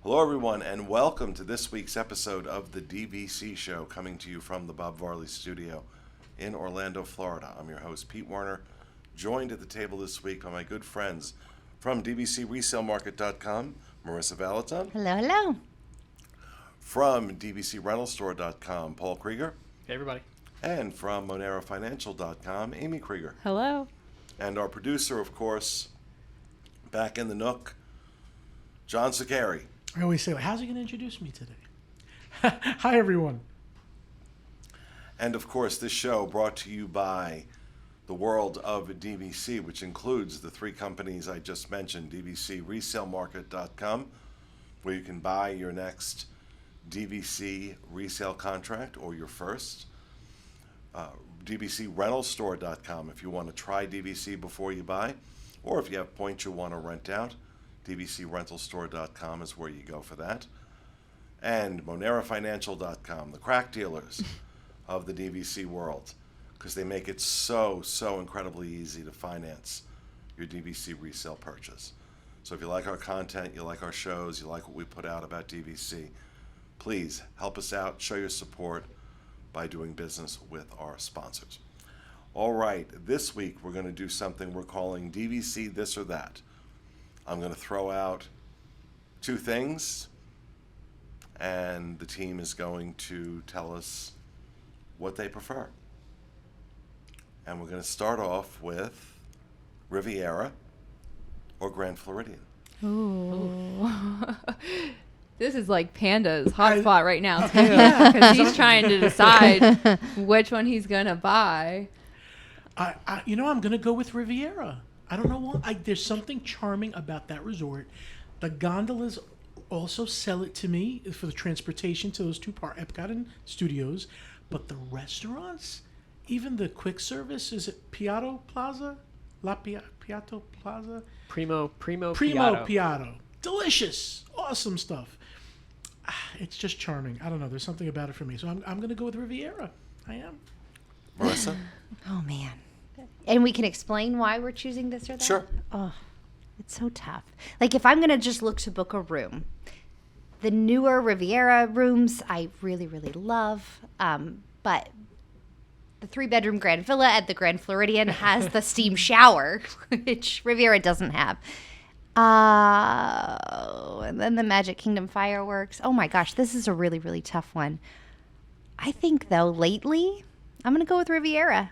Hello, everyone, and welcome to this week's episode of the DVC show, coming to you from the Bob Varley studio in Orlando, Florida. I'm your host, Pete Warner, joined at the table this week by my good friends from DVCResaleMarket.com, Marissa Valaton. Hello, hello. From DVCRentalStore.com, Paul Krieger. Hey, everybody. And from MoneroFinancial.com, Amy Krieger. Hello. And our producer, of course, back in the nook, John Sakari. I always say, how's he going to introduce me today? Hi, everyone. And, of course, this show brought to you by the world of DVC, which includes the three companies I just mentioned, DVCResaleMarket.com, where you can buy your next DVC resale contract or your first. DVCRentalStore.com if you want to try DVC before you buy, or if you have points you want to rent out. DVCRentalStore.com is where you go for that. And moneroFinancial.com, the crack dealers of the DVC world, because they make it so incredibly easy to finance your DVC resale purchase. So if you like our content, you like our shows, you like what we put out about DVC, please help us out, show your support by doing business with our sponsors. All right, this week we're going to do something we're calling DVC This or That. I'm going to throw out two things, and the team is going to tell us what they prefer. And we're going to start off with Riviera or Grand Floridian. Ooh. This is like Panda's hotspot right now, Yeah. because he's trying to decide which one he's going to buy. I'm going to go with Riviera. I don't know why. There's something charming about that resort. The gondolas also sell it to me for the transportation to those two parks, Epcot and Studios. But the restaurants, even the quick service, is it Piatto Plaza? Piatto Plaza? Primo Piatto. Delicious. Awesome stuff. It's just charming. I don't know. There's something about it for me. So I'm going to go with Riviera. I am. Marissa? Oh, man. And we can explain why we're choosing this or that? Sure. Oh, it's so tough. Like, if I'm going to just look to book a room, the newer Riviera rooms I really, really love. But the 3-bedroom Grand Villa at the Grand Floridian has the steam shower, which Riviera doesn't have. And then the Magic Kingdom fireworks. Oh, my gosh. This is a really, really tough one. I think, though, lately, I'm going to go with Riviera.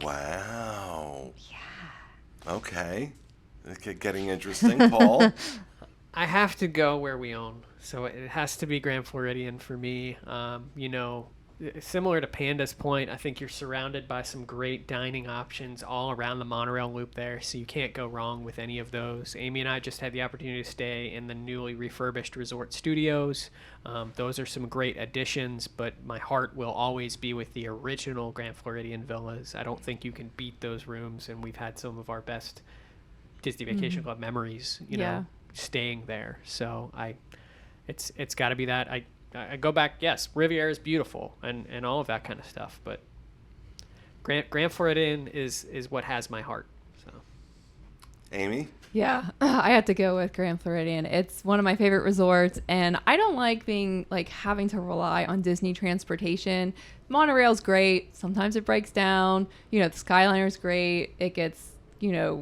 Wow. Yeah. Okay. Okay, getting interesting. Paul? I have to go where we own. So it has to be Grand Floridian for me. Similar to Panda's point, I think you're surrounded by some great dining options all around the monorail loop there, so you can't go wrong with any of those. Amy and I just had the opportunity to stay in the newly refurbished resort studios. Those are some great additions, but my heart will always be with the original Grand Floridian villas. I don't think you can beat those rooms, and we've had some of our best Disney Vacation Club memories, staying there. So it's got to be that. I go back, yes, Riviera is beautiful and all of that kind of stuff, but Grand Floridian is what has my heart. So, Amy? Yeah, I have to go with Grand Floridian. It's one of my favorite resorts, and I don't like having to rely on Disney transportation. Monorail's great. Sometimes it breaks down. The Skyliner's great. It gets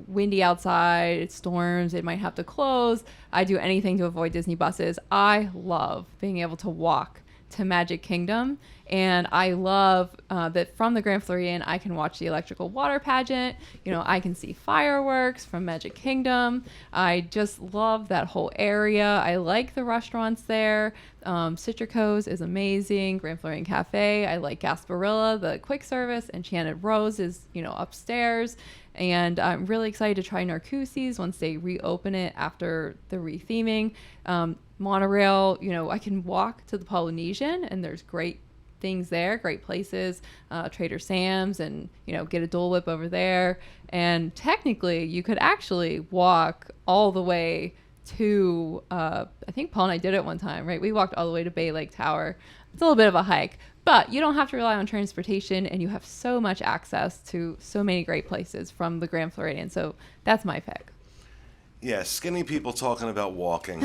windy outside, it storms, it might have to close. I do anything to avoid Disney buses. I love being able to walk to Magic Kingdom, and I love that from the Grand Floridian I can watch the electrical water pageant. I can see fireworks from Magic Kingdom. I just love that whole area. I like the restaurants there. Citrico's is amazing. Grand Floridian Cafe. I like Gasparilla, the quick service. Enchanted Rose is upstairs. And I'm really excited to try Narcoossee's once they reopen it after the retheming. Monorail, I can walk to the Polynesian, and there's great things there, great places, Trader Sam's, and, get a Dole Whip over there. And technically, you could actually walk all the way to, I think Paul and I did it one time, right? We walked all the way to Bay Lake Tower. It's a little bit of a hike, but you don't have to rely on transportation, and you have so much access to so many great places from the Grand Floridian. So that's my pick. Yeah, skinny people talking about walking.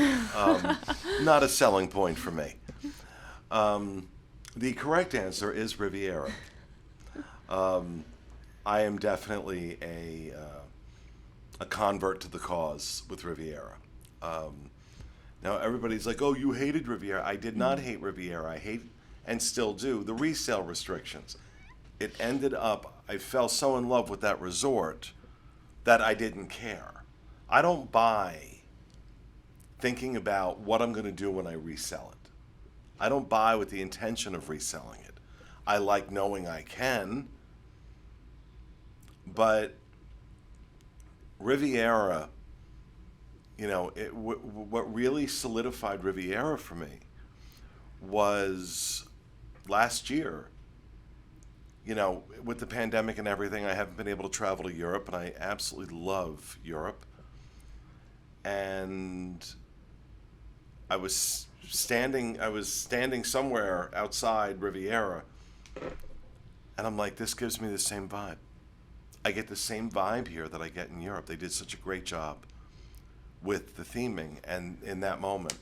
Not a selling point for me. The correct answer is Riviera. I am definitely a convert to the cause with Riviera. Now everybody's like, "Oh, you hated Riviera." I did not hate Riviera. I hate and still do the resale restrictions. It ended up, I fell so in love with that resort that I didn't care. I don't buy thinking about what I'm going to do when I resell it. I don't buy with the intention of reselling it. I like knowing I can, but Riviera, what really solidified Riviera for me was last year. With the pandemic and everything, I haven't been able to travel to Europe, and I absolutely love Europe. And I was standing somewhere outside Riviera, and I'm like, this gives me the same vibe. I get the same vibe here that I get in Europe. They did such a great job with the theming, and in that moment,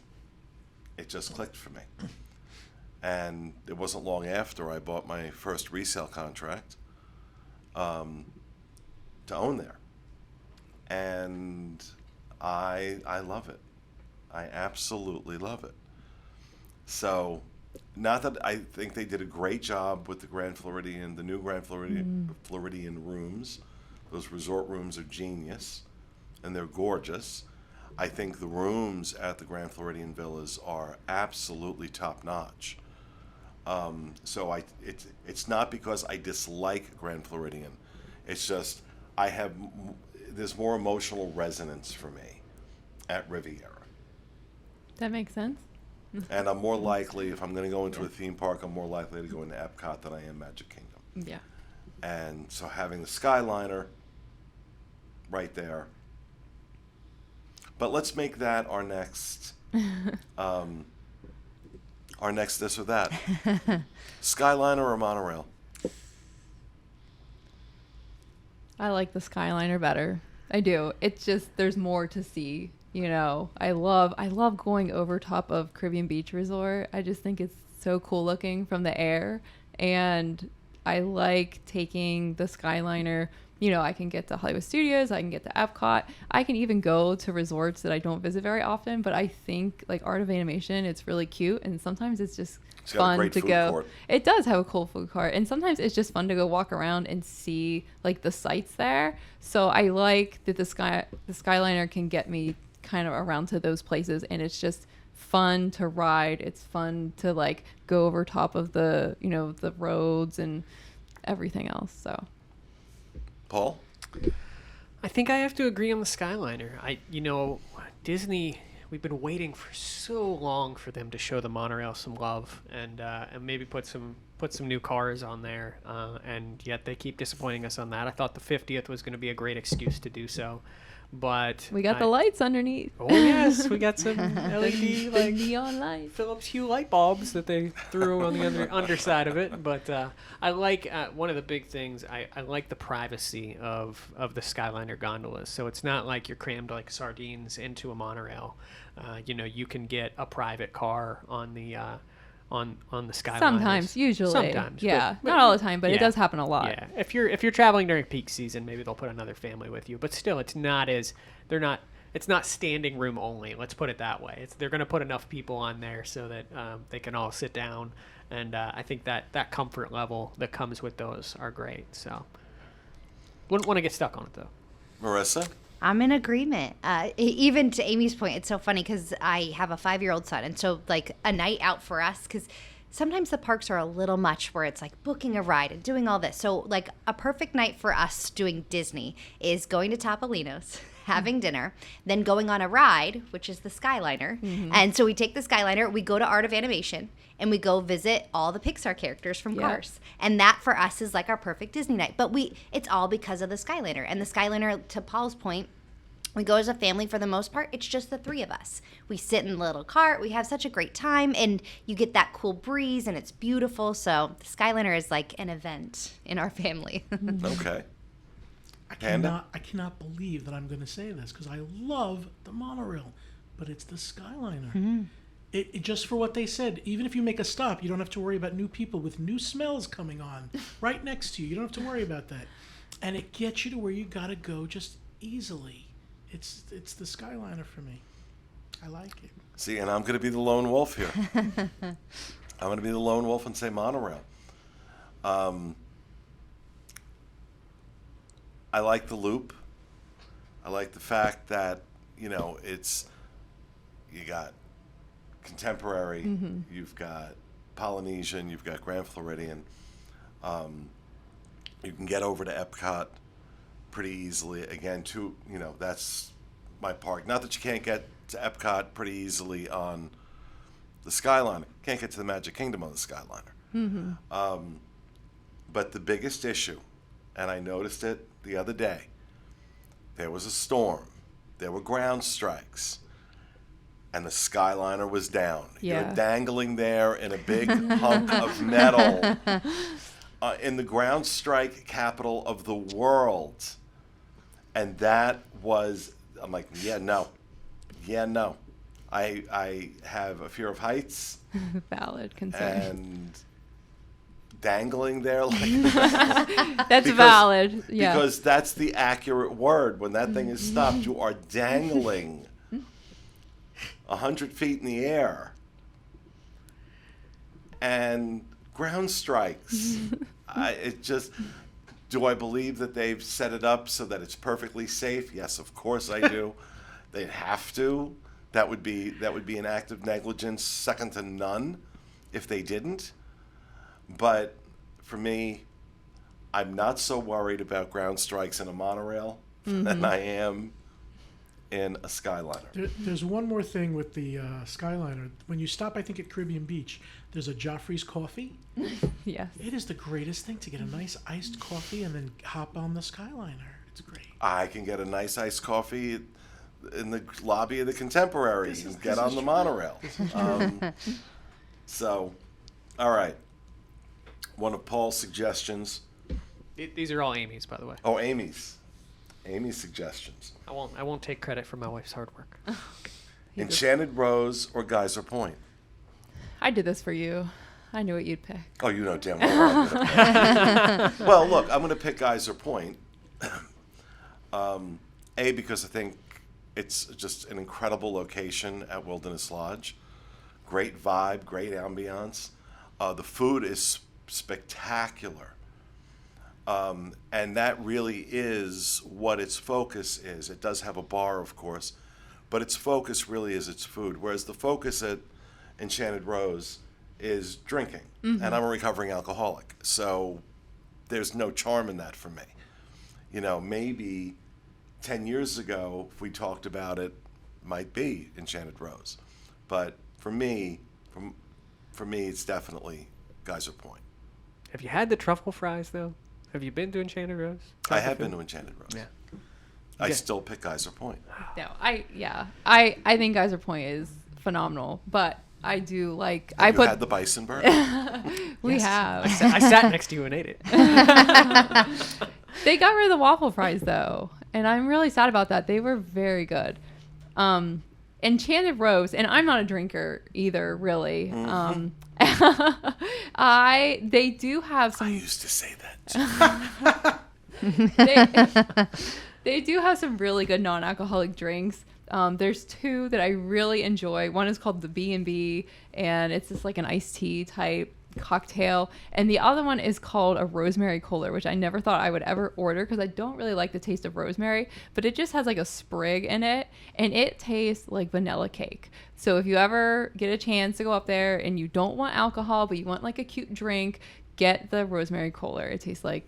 it just clicked for me. And it wasn't long after I bought my first resale contract to own there. And I love it. I absolutely love it. So, not that I think they did a great job with the Grand Floridian, the new Grand Floridian rooms. Those resort rooms are genius, and they're gorgeous. I think the rooms at the Grand Floridian Villas are absolutely top-notch. So it's not because I dislike Grand Floridian. It's just there's more emotional resonance for me at Riviera. That makes sense. And I'm more likely, if I'm going to go into a theme park, I'm more likely to go into Epcot than I am Magic Kingdom. Yeah. And so having the Skyliner right there. But let's make that our next this or that. Skyliner or monorail? I like the Skyliner better. I do. It's just there's more to see. I love going over top of Caribbean Beach Resort. I just think it's so cool looking from the air, and I like taking the Skyliner. I can get to Hollywood Studios, I can get to Epcot, I can even go to resorts that I don't visit very often, but I think like Art of Animation, it's really cute, and sometimes it's just fun to go. Court. It does have a cool food court, and sometimes it's just fun to go walk around and see like the sights there. So I like that the Skyliner can get me kind of around to those places, and it's just fun to ride. It's fun to like go over top of the the roads and everything else. So Paul? I think I have to agree on the Skyliner. Disney, we've been waiting for so long for them to show the monorail some love and maybe put some new cars on there, and yet they keep disappointing us on that. I thought the 50th was going to be a great excuse to do so, but we got the lights underneath. Oh yes, we got some LED the neon lights, Philips Hue light bulbs that they threw on the underside of it. But I like one of the big things. I like the privacy of the Skyliner gondolas. So it's not like you're crammed like sardines into a monorail. You can get a private car on the on the Skyliner. Sometimes, yeah, but not all the time, but it does happen a lot. Yeah, if you're traveling during peak season, maybe they'll put another family with you. But still, it's not standing room only. Let's put it that way. They're going to put enough people on there so that they can all sit down, and I think that comfort level that comes with those are great. So wouldn't want to get stuck on it though. Marissa? I'm in agreement. Even to Amy's point, it's so funny because I have a 5-year-old son. And so like a night out for us, because sometimes the parks are a little much where it's like booking a ride and doing all this. So like a perfect night for us doing Disney is going to Topolino's, having dinner, then going on a ride, which is the Skyliner. Mm-hmm. And so we take the Skyliner, we go to Art of Animation, and we go visit all the Pixar characters from Cars. And that for us is like our perfect Disney night. But it's all because of the Skyliner. And the Skyliner, to Paul's point, we go as a family for the most part. It's just the 3 of us. We sit in the little cart. We have such a great time. And you get that cool breeze, and it's beautiful. So the Skyliner is like an event in our family. Okay. Panda? I cannot believe that I'm going to say this because I love the monorail, but it's the Skyliner. It just for what they said, even if you make a stop, you don't have to worry about new people with new smells coming on right next to you. You don't have to worry about that. And it gets you to where you got to go just easily. It's the Skyliner for me. I like it. See, and I'm going to be the lone wolf here. I'm going to be the lone wolf and say monorail. I like the loop. I like the fact that, you got contemporary, you've got Polynesian, you've got Grand Floridian. You can get over to Epcot pretty easily. Again, that's my park. Not that you can't get to Epcot pretty easily on the Skyliner. Can't get to the Magic Kingdom on the Skyliner. But the biggest issue, and I noticed it the other day, there was a storm. There were ground strikes. And the Skyliner was down. Yeah. You're dangling there in a big hunk of metal in the ground strike capital of the world. And that was, I'm like, yeah, no. I have a fear of heights. Valid concern. And dangling there like That's valid. Yeah. Because that's the accurate word. When that thing is stopped, you are dangling 100 feet in the air. And ground strikes. Do I believe that they've set it up so that it's perfectly safe? Yes, of course I do. They'd have to. That would be an act of negligence second to none if they didn't. But for me, I'm not so worried about ground strikes in a monorail than I am in a Skyliner. There's one more thing with the Skyliner. When you stop, I think at Caribbean Beach, there's a Joffrey's coffee. Yes. It is the greatest thing to get a nice iced coffee and then hop on the Skyliner. It's great. I can get a nice iced coffee in the lobby of the Contemporary and get on the monorail. So, all right. One of Paul's suggestions. These are all Amy's, by the way. Oh, Amy's suggestions. I won't take credit for my wife's hard work. Enchanted Rose or Geyser Point? I did this for you. I knew what you'd pick. Oh, you know damn well I'm gonna pick. Well, look, I'm going to pick Geyser Point. Because I think it's just an incredible location at Wilderness Lodge. Great vibe, great ambiance. The food is spectacular. And that really is what its focus is. It does have a bar, of course, but its focus really is its food, whereas the focus at Enchanted Rose is drinking. And I'm a recovering alcoholic, so there's no charm in that for me. Maybe 10 years ago, if we talked about it, might be Enchanted Rose. But for me, it's definitely Geyser Point. Have you had the truffle fries, though? Have you been to Enchanted Rose? I have been to Enchanted Rose. Yeah. I still pick Geyser Point. No, I think Geyser Point is phenomenal, but I do like. Have you had the bison burger? We have. I sat next to you and ate it. They got rid of the waffle fries though, and I'm really sad about that. They were very good. Enchanted Rose, and I'm not a drinker either, really. They do have some. I used to say that too. They do have some really good non-alcoholic drinks. There's two that I really enjoy. One is called the B&B, and it's just like an iced tea type cocktail. And the other one is called a rosemary cooler, which I never thought I would ever order because I don't really like the taste of rosemary, but it just has like a sprig in it, and it tastes like vanilla cake. So if you ever get a chance to go up there and you don't want alcohol, but you want like a cute drink, get the rosemary cooler. It tastes like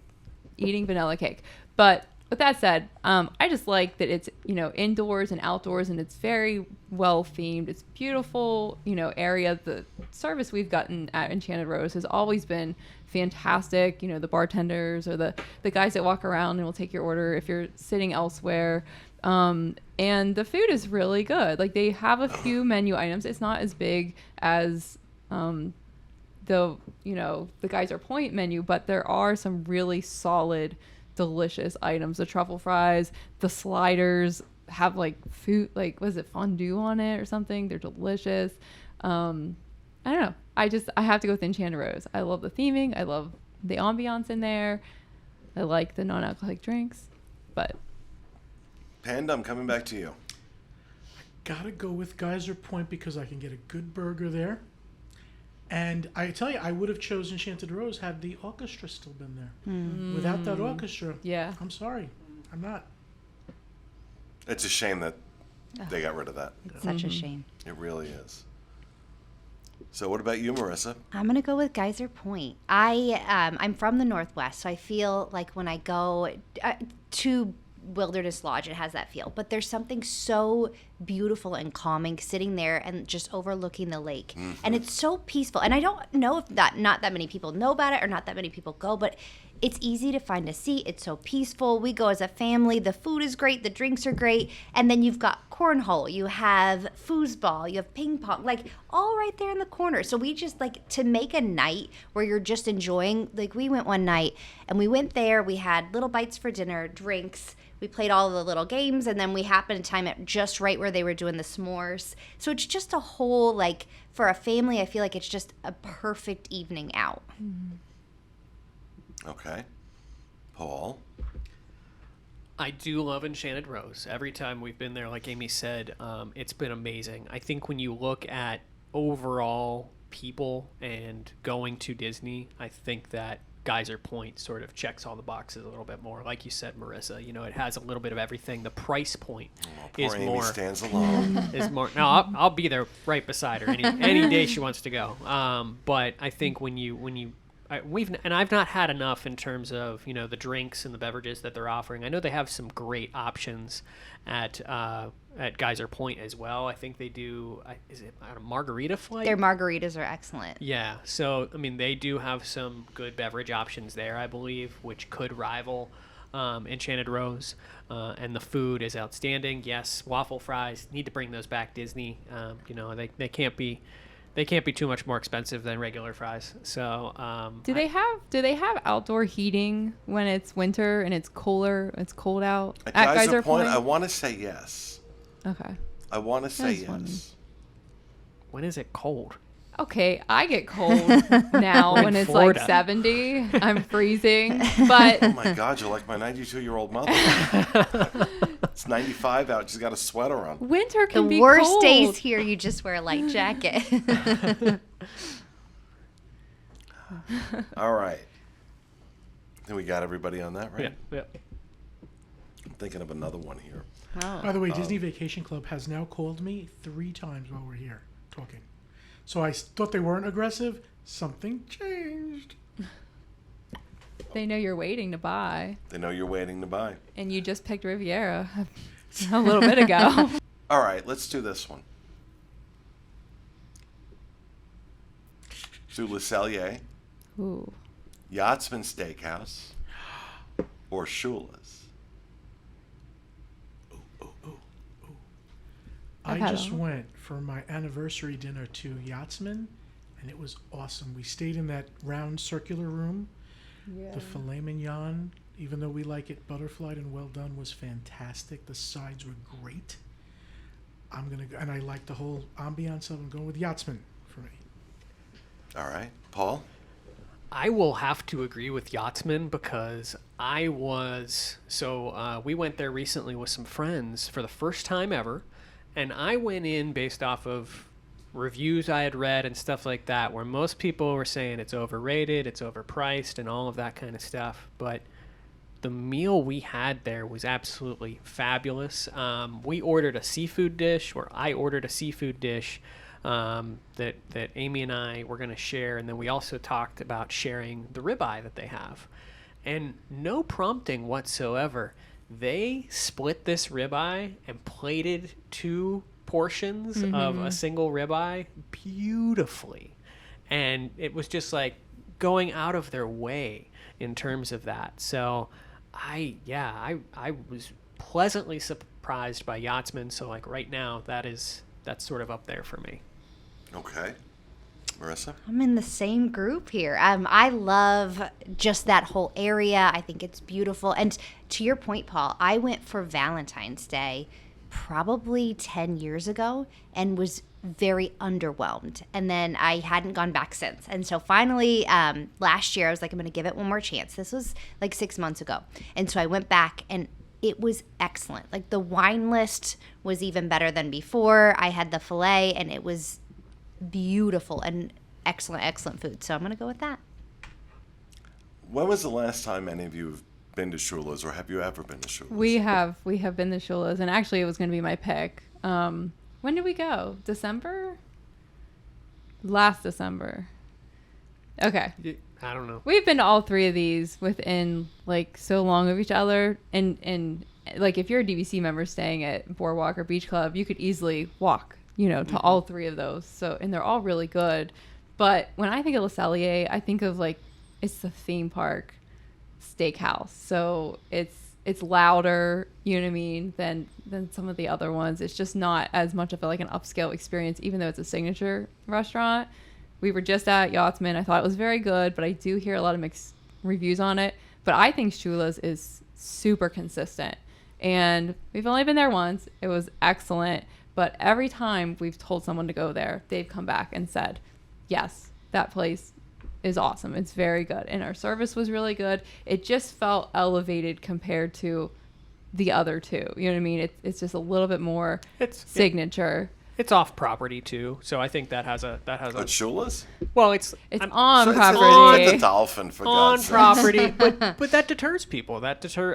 eating vanilla cake. But with that said, I just like that it's, indoors and outdoors, and it's very well themed. It's beautiful, area. The service we've gotten at Enchanted Rose has always been fantastic. The bartenders or the guys that walk around and will take your order if you're sitting elsewhere. And the food is really good. Like, they have a few menu items. It's not as big as the Geyser Point menu, but there are some really solid delicious items. The truffle fries, the sliders have like food, like, was it fondue on it or something? They're delicious. I don't know. I have to go with Enchanted Rose. I love the theming. I love the ambiance in there. I like the non-alcoholic drinks, but Panda, I'm coming back to you. Gotta go with Geyser Point because I can get a good burger there. And I tell you, I would have chosen Enchanted Rose had the orchestra still been there. Without that orchestra, yeah. I'm sorry, I'm not. It's a shame that they got rid of that. It's such a shame. It really is. So what about you, Marissa? I'm gonna go with Geyser Point. I'm from the Northwest, so I feel like when I go to Wilderness Lodge, it has that feel. But there's something so beautiful and calming sitting there and just overlooking the lake, and it's so peaceful. And I don't know if not that many people know about it or not that many people go, but it's easy to find a seat. It's so peaceful. We go as a family. The food is great. The drinks are great. And then you've got cornhole. You have foosball. You have ping pong. Like, all right there in the corner. So we just, like, to make a night where you're just enjoying. Like, we went one night, and we went there. We had little bites for dinner, drinks. We played all the little games, and then we happened to time it just right where they were doing the s'mores. So it's just a whole, like, for a family, I feel like it's just a perfect evening out. Okay. Paul? I do love Enchanted Rose. Every time we've been there, like Amy said, it's been amazing. I think when you look at overall people and going to Disney, I think that Geyser Point sort of checks all the boxes a little bit more. Like you said, Marissa, you know, it has a little bit of everything. The price point is Amy more. stands alone. Is more. No, I'll be there right beside her any day she wants to go. But I think I've not had enough in terms of, you know, the drinks and the beverages that they're offering. I know they have some great options at Geyser Point as well. I think they do. Is it a margarita flight? Their margaritas are excellent. Yeah. So I mean, they do have some good beverage options there, I believe, which could rival Enchanted Rose. And the food is outstanding. Yes, waffle fries, need to bring those back, Disney. You know, they can't be. They can't be too much more expensive than regular fries. So, Do they have outdoor heating when it's winter and it's cooler? It's cold out At Geyser Point, I want to say yes. Okay. I want to say That's funny. yes. when is it cold? Okay, I get cold now We're in when it's Florida. like 70. I'm freezing, but Oh my God, you're like my 92-year-old mother. It's 95 out. She's got a sweater on. winter The can be worst cold. days here, you just wear a light jacket. All right. Then we got everybody on that, right? Yeah. I'm thinking of another one here. By the way, Disney Vacation Club has now called me 3 times while we're here talking. So I thought they weren't aggressive. Something changed. They know you're waiting to buy, They know you're waiting to buy. and you just picked Riviera a little bit ago. All right, let's do this one. Do Le Cellier, Ooh. Yachtsman Steakhouse, or Shula's. I've I had just them. went for my anniversary dinner to Yachtsman, and it was awesome. We stayed in that round circular room. Yeah. The filet mignon, even though we like it butterflied and well done, was fantastic. The sides were great. I'm gonna go, and I like the whole ambiance of them. Going with Yachtsman for me. All right, Paul? I will have to agree with Yachtsman because we went there recently with some friends for the first time ever, and I went in based off of reviews I had read and stuff like that, where most people were saying it's overrated, it's overpriced, and all of that kind of stuff. But the meal we had there was absolutely fabulous. We ordered a seafood dish, or I ordered a seafood dish that Amy and I were going to share, and then we also talked about sharing the ribeye that they have. And no prompting whatsoever, they split this ribeye and plated 2 portions of a single ribeye beautifully, and it was just like going out of their way in terms of that. So I was pleasantly surprised by Yachtsman. So like right now, that's sort of up there for me. Okay. Marissa? I'm in the same group here. I love just that whole area. I think it's beautiful. And to your point, Paul, I went for Valentine's Day probably 10 years ago and was very underwhelmed. And then I hadn't gone back since. And so finally, last year, I was like, I'm going to give it one more chance. This was like 6 months ago. And so I went back and it was excellent. Like the wine list was even better than before. I had the filet and it was beautiful and excellent food. So I'm going to go with that. When was the last time any of you have been to Shula's, or have you ever been to Shula's? We have been to Shula's, and actually it was going to be my pick. When did we go? December? Last December. Okay. I don't know. We've been to all three of these within like so long of each other, and like if you're a DVC member staying at Boardwalk or Beach Club, you could easily walk, to all three of those. So, and they're all really good. But when I think of Le Cellier, I think of like it's the theme park steakhouse. So it's louder, you know what I mean, than some of the other ones. It's just not as much of like an upscale experience, even though it's a signature restaurant. We were just at Yachtsman. I thought it was very good, but I do hear a lot of mixed reviews on it. But I think Shula's is super consistent. And we've only been there once. It was excellent. But every time we've told someone to go there, they've come back and said, yes, that place is awesome. It's very good. And our service was really good. It just felt elevated compared to the other two. You know what I mean? It's just a little bit more signature. It's off property too, so I think that has a At Shula's? well, it's on So property. it's the dolphin, for on God's sake. property, but that deters people. I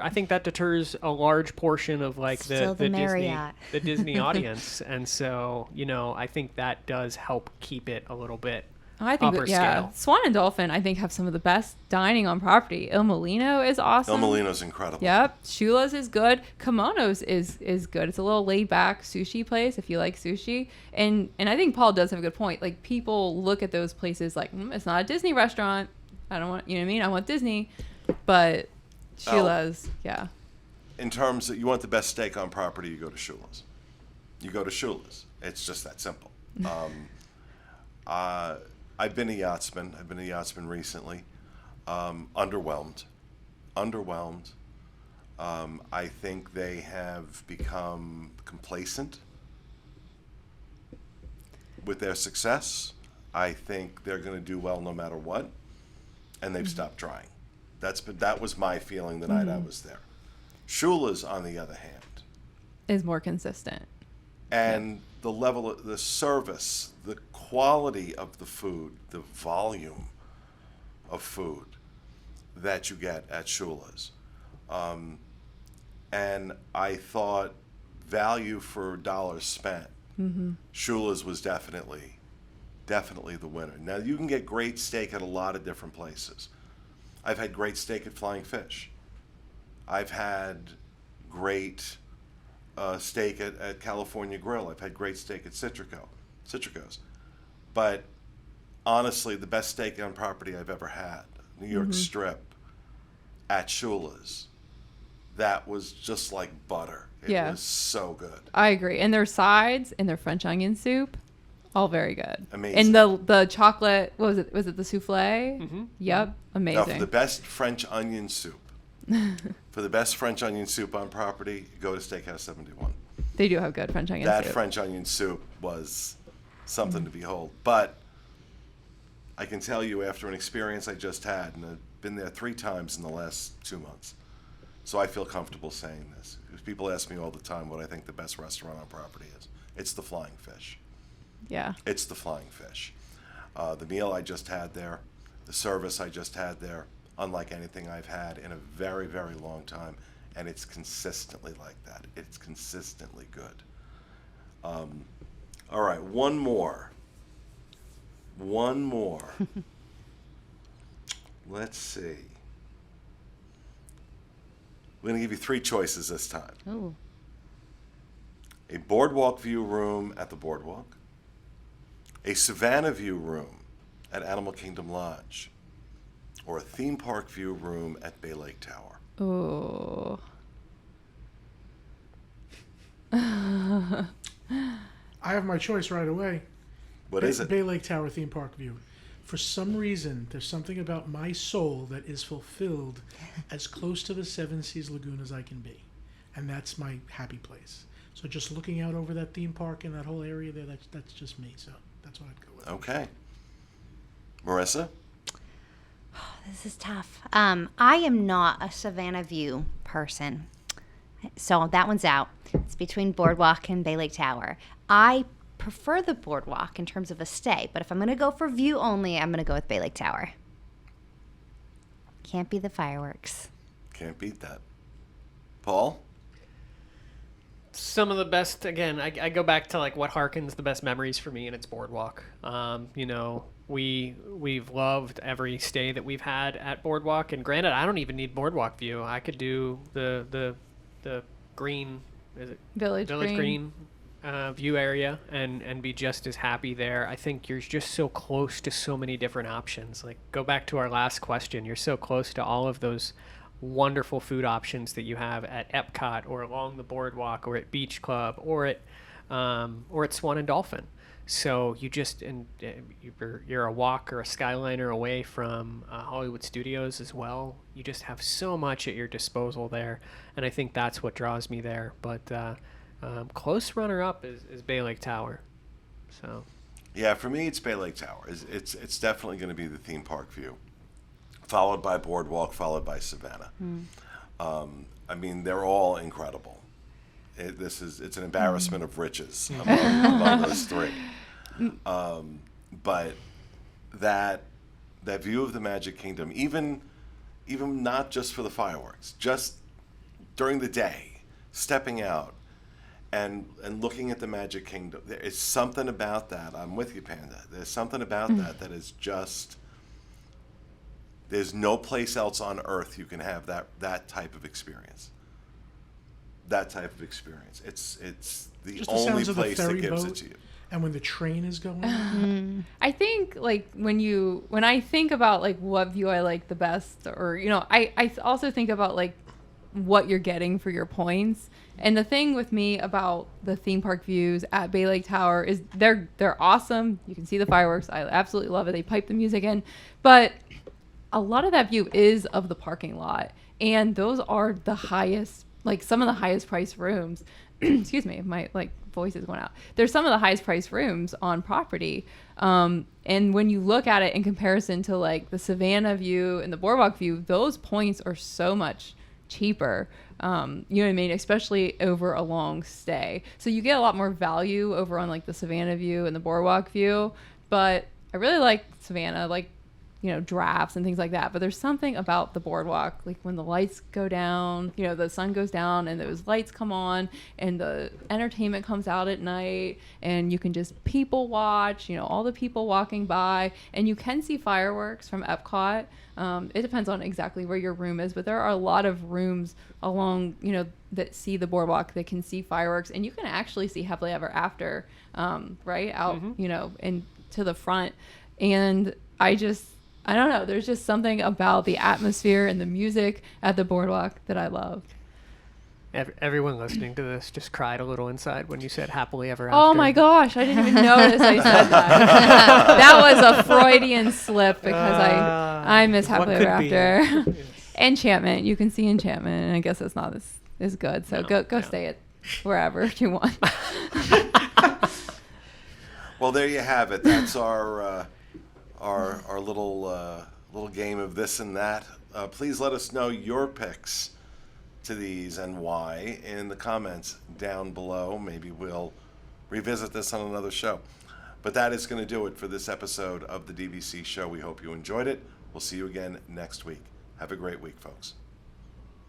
think that deters a large portion of like Still the the Disney Marriott. the Disney audience, and so I think that does help keep it a little bit I think upper yeah, scale. Swan and Dolphin I think have some of the best dining on property. Il Molino is awesome. El Molino's incredible. Yep. Shula's is good. Kimono's is good. It's a little laid back sushi place if you like sushi. And I think Paul does have a good point. Like people look at those places like it's not a Disney restaurant. I don't want, you know what I mean? I want Disney. But Shula's, yeah. In terms of you want the best steak on property, you go to Shula's. You go to Shula's. It's just that simple. I've been a Yachtsman. I've been a Yachtsman recently. Underwhelmed. I think they have become complacent with their success. I think they're going to do well no matter what, and they've stopped trying. That was my feeling the night I was there. Shula's, on the other hand, Is more consistent. and the level of the service, the quality of the food, the volume of food that you get at Shula's. And I thought value for dollars spent, Shula's was definitely the winner. Now, you can get great steak at a lot of different places. I've had great steak at Flying Fish. I've had great steak at California Grill. I've had great steak at Citrico's. But honestly, the best steak on property I've ever had, New York Strip, at Shula's, that was just like butter. It was so good. I agree. And their sides and their French onion soup, all very good. Amazing. And the chocolate, what was it? Was it the souffle? Mm-hmm. Yep. Amazing. Now, for the best French onion soup, on property, go to Steakhouse 71. They do have good French onion That soup. French onion soup was something to behold. But I can tell you, after an experience I just had, and I've been there 3 times in the last 2 months, so I feel comfortable saying this. Because people ask me all the time what I think the best restaurant on property is. It's the Flying Fish. Yeah. It's the Flying Fish. The meal I just had there, the service I just had there, unlike anything I've had in a very, very long time, and it's consistently like that. It's consistently good. All right, one more. Let's see. We're going to give you 3 choices this time. Ooh. A boardwalk view room at the boardwalk, a Savannah view room at Animal Kingdom Lodge, or a theme park view room at Bay Lake Tower. Ooh. I have my choice right away. What is it? Bay Lake Tower theme park view. For some reason, there's something about my soul that is fulfilled as close to the Seven Seas Lagoon as I can be. And that's my happy place. So just looking out over that theme park and that whole area there, that's just me. So that's what I'd go with. Okay. Marissa? This is tough. I am not a Savannah View person. So that one's out. It's between Boardwalk and Bay Lake Tower. I prefer the Boardwalk in terms of a stay, but if I'm going to go for view only, I'm going to go with Bay Lake Tower. Can't be the fireworks. Can't beat that. Paul? Some of the best, again, I go back to like what harkens the best memories for me, and it's Boardwalk. You know, we've loved every stay that we've had at Boardwalk, and granted, I don't even need Boardwalk view. I could do the green, is it Village Green view area and be just as happy there. I think you're just so close to so many different options. Like, go back to our last question. You're so close to all of those wonderful food options that you have at Epcot or along the boardwalk or at Beach Club or at Swan and Dolphin. So you just, and you're a walk or a Skyliner away from Hollywood Studios as well. You just have so much at your disposal there, and I think that's what draws me there. But close runner-up is Bay Lake Tower. So Yeah, for me, it's Bay Lake Tower. It's definitely going to be the theme park view, followed by Boardwalk, followed by Savannah. I mean, they're all incredible. It's an embarrassment of riches among those three. But that view of the Magic Kingdom, even not just for the fireworks, just during the day, stepping out and looking at the Magic Kingdom, there is something about that. I'm with you, Panda. There's something about that is just. There's no place else on earth you can have that type of experience. That type of experience. It's the Just the only sounds of the place that ferry gives it boat. to you. And when the train is going, I think like when I think about like what view I like the best, or I also think about like what you're getting for your points. And the thing with me about the theme park views at Bay Lake Tower is they're awesome. You can see the fireworks. I absolutely love it. They pipe the music in, but a lot of that view is of the parking lot, and those are the highest, like some of the highest priced rooms. Excuse me, my voice is going out. There's some of the highest priced rooms on property, and when you look at it in comparison to like the Savannah view and the Boardwalk view, those points are so much cheaper. You know what I mean? Especially over a long stay, so you get a lot more value over on like the Savannah view and the Boardwalk view. But I really like Savannah, like drafts and things like that. But there's something about the Boardwalk, like when the lights go down, the sun goes down and those lights come on and the entertainment comes out at night and you can just people watch, all the people walking by, and you can see fireworks from Epcot. It depends on exactly where your room is, but there are a lot of rooms along, that see the Boardwalk that can see fireworks, and you can actually see Happily Ever After, right out, and to the front. And I don't know. There's just something about the atmosphere and the music at the Boardwalk that I love. Everyone listening to this just cried a little inside when you said Happily Ever After. Oh my gosh, I didn't even notice I said that. That was a Freudian slip because I miss Happily Ever After. Yes. Enchantment. You can see Enchantment, and I guess it's not as good. So go stay it wherever you want. Well, there you have it. That's our little game of this and that. Please let us know your picks to these and why in the comments down below. Maybe we'll revisit this on another show. But that is going to do it for this episode of the DVC show. We hope you enjoyed it. We'll see you again next week. Have a great week, folks.